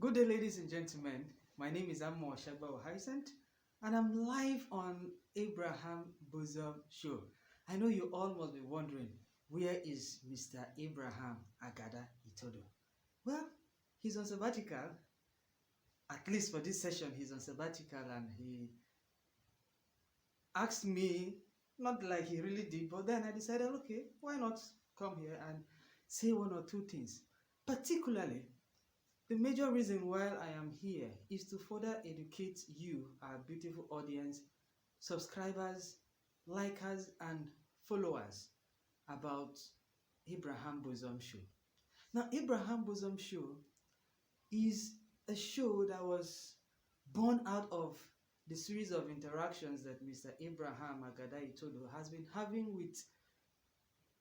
Good day, ladies and gentlemen. My name is Amo Shagba Hyacinth, and I'm live on Abraham Bosom Show. I know you all must be wondering, where is Mr. Abraham Agada Itodo? Well, he's on sabbatical. At least for this session, he's on sabbatical, and he asked me, not like he really did, but then I decided, okay, why not come here and say one or two things. Particularly, the major reason why I am here is to further educate you, our beautiful audience, subscribers, likers, and followers about Abraham Bosom Show. Now, Abraham Bosom Show is a show that was born out of the series of interactions that Mr. Abraham Agada Itodo has been having with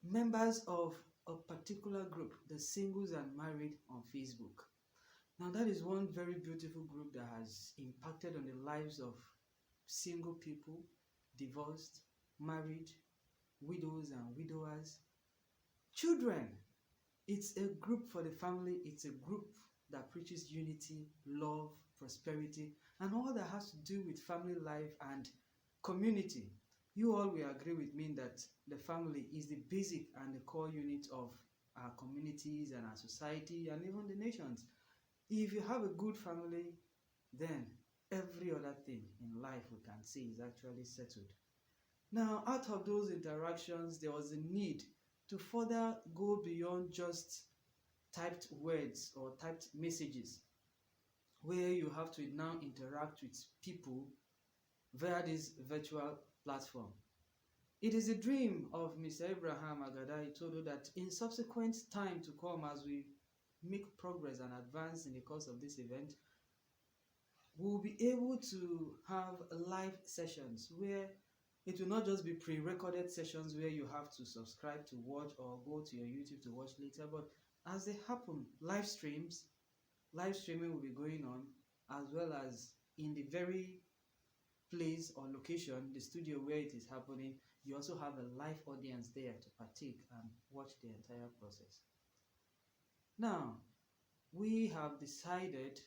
members of a particular group, the Singles and Married on Facebook. Now, that is one very beautiful group that has impacted on the lives of single people, divorced, married, widows and widowers, children. It's a group for the family. It's a group that preaches unity, love, prosperity, and all that has to do with family life and community. You all will agree with me that the family is the basic and the core unit of our communities and our society and even the nations. If you have a good family, then every other thing in life we can say is actually settled. Now, out of those interactions, there was a need to further go beyond just typed words or typed messages, where you have to now interact with people via this virtual platform. It is a dream of Mr. Abraham Agada Itodo that in subsequent time to come, as we make progress and advance in the course of this event, we'll be able to have live sessions where it will not just be pre-recorded sessions where you have to subscribe to watch or go to your YouTube to watch later, but as they happen, live streaming will be going on, as well as in the very place or location, the studio where it is happening, you also have a live audience there to partake and watch the entire process. Now, we have decided,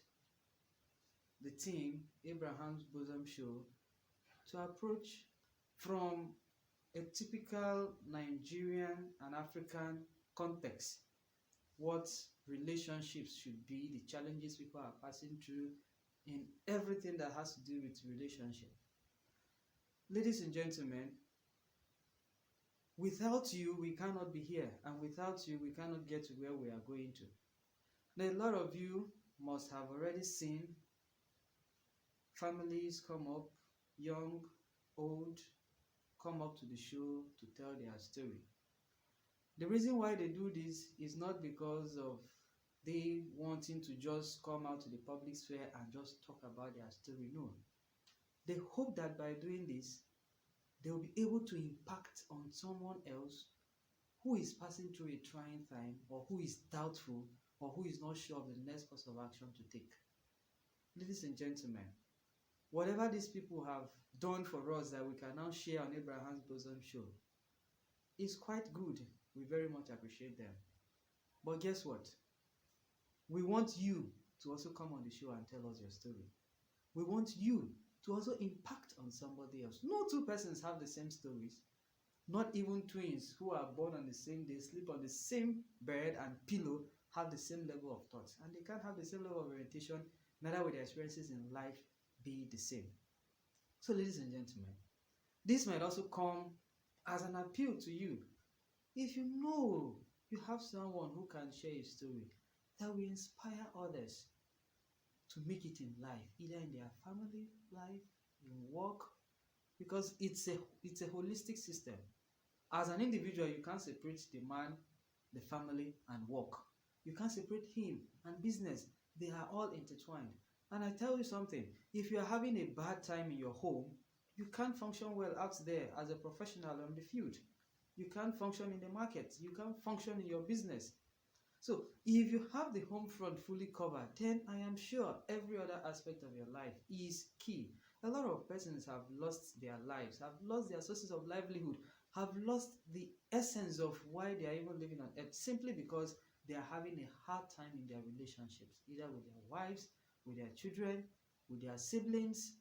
the team, Abraham's Bosom Show, to approach from a typical Nigerian and African context, what relationships should be, the challenges people are passing through in everything that has to do with relationship. Ladies and gentlemen, without you, we cannot be here, and without you, we cannot get to where we are going to. Now, a lot of you must have already seen families come up, young, old, come up to the show to tell their story. The reason why they do this is not because of they wanting to just come out to the public sphere and just talk about their story. No. They hope that by doing this, they will be able to impact on someone else who is passing through a trying time, or who is doubtful, or who is not sure of the next course of action to take. Ladies and gentlemen, whatever these people have done for us that we can now share on Abraham's Bosom Show is quite good. We very much appreciate them. But guess what? We want you to also come on the show and tell us your story. We want you to also impact on somebody else. No two persons have the same stories. Not even twins who are born on the same day, sleep on the same bed and pillow, have the same level of thoughts. And they can't have the same level of orientation, neither will their experiences in life be the same. So, ladies and gentlemen, this might also come as an appeal to you. If you know you have someone who can share a story that will inspire others to make it in life, either in their family life, in work, because it's a holistic system. As an individual, you can't separate the man, the family, and work. You can't separate him and business. They are all intertwined. And I tell you something, if you are having a bad time in your home, you can't function well out there as a professional on the field. You can't function in the market. You can't function in your business. So if you have the home front fully covered, then I am sure every other aspect of your life is key. A lot of persons have lost their lives, have lost their sources of livelihood, have lost the essence of why they are even living on earth, simply because they are having a hard time in their relationships, either with their wives, with their children, with their siblings,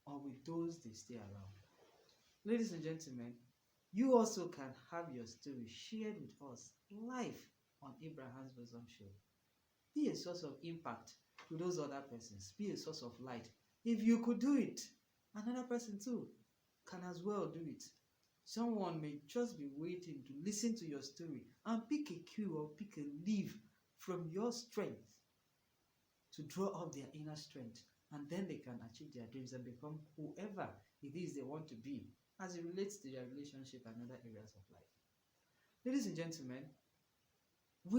or with those they stay around. Ladies and gentlemen, you also can have your story shared with us live on Abraham's Bosom Show. Be a source of impact to those other persons. Be a source of light. If you could do it, another person too can as well do it. Someone may just be waiting to listen to your story and pick a cue or pick a leaf from your strength to draw up their inner strength, and then they can achieve their dreams and become whoever it is they want to be as it relates to their relationship and other areas of life. Ladies and gentlemen,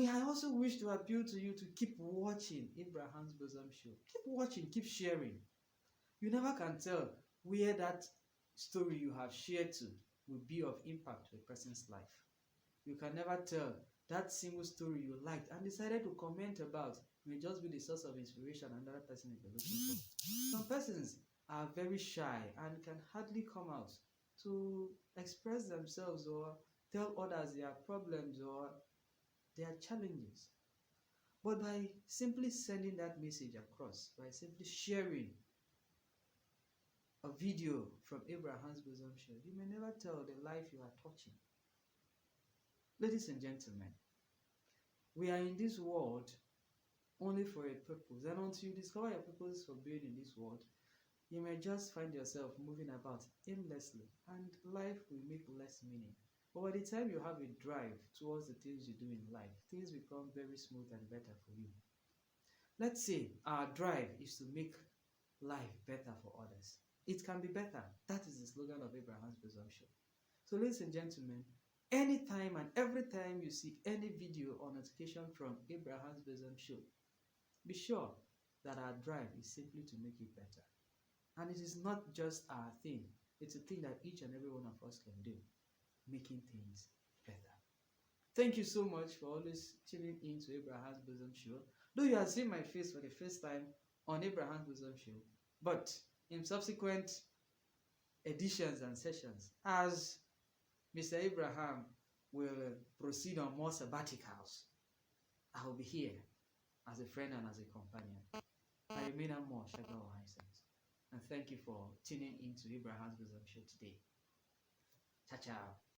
I also wish to appeal to you to keep watching Abraham's Bosom Show. Keep watching, keep sharing. You never can tell where that story you have shared to will be of impact to a person's life. You can never tell that single story you liked and decided to comment about may just be the source of inspiration another person is looking for. Some persons are very shy and can hardly come out to express themselves or tell others their problems or their challenges. But by simply sending that message across, by simply sharing a video from Abraham's Bosom Show, you may never tell the life you are touching. Ladies and gentlemen, we are in this world only for a purpose, and until you discover your purpose for being in this world, you may just find yourself moving about aimlessly, and life will make less meaning. But by the time you have a drive towards the things you do in life, things become very smooth and better for you. Let's say our drive is to make life better for others. It can be better. That is the slogan of Abraham's Bosom Show. So ladies and gentlemen, anytime and every time you see any video or notification from Abraham's Bosom Show, be sure that our drive is simply to make it better. And it is not just our thing, it's a thing that each and every one of us can do, making things better. Thank you so much for always tuning in to Abraham's Bosom Show. Though you have seen my face for the first time on Abraham's Bosom Show, but in subsequent editions and sessions, as Mr. Abraham will proceed on more sabbaticals, I will be here as a friend and as a companion. I remain more Shaga Ohaisens. And thank you for tuning in to Abraham's Bosom Show today. Ciao, ciao.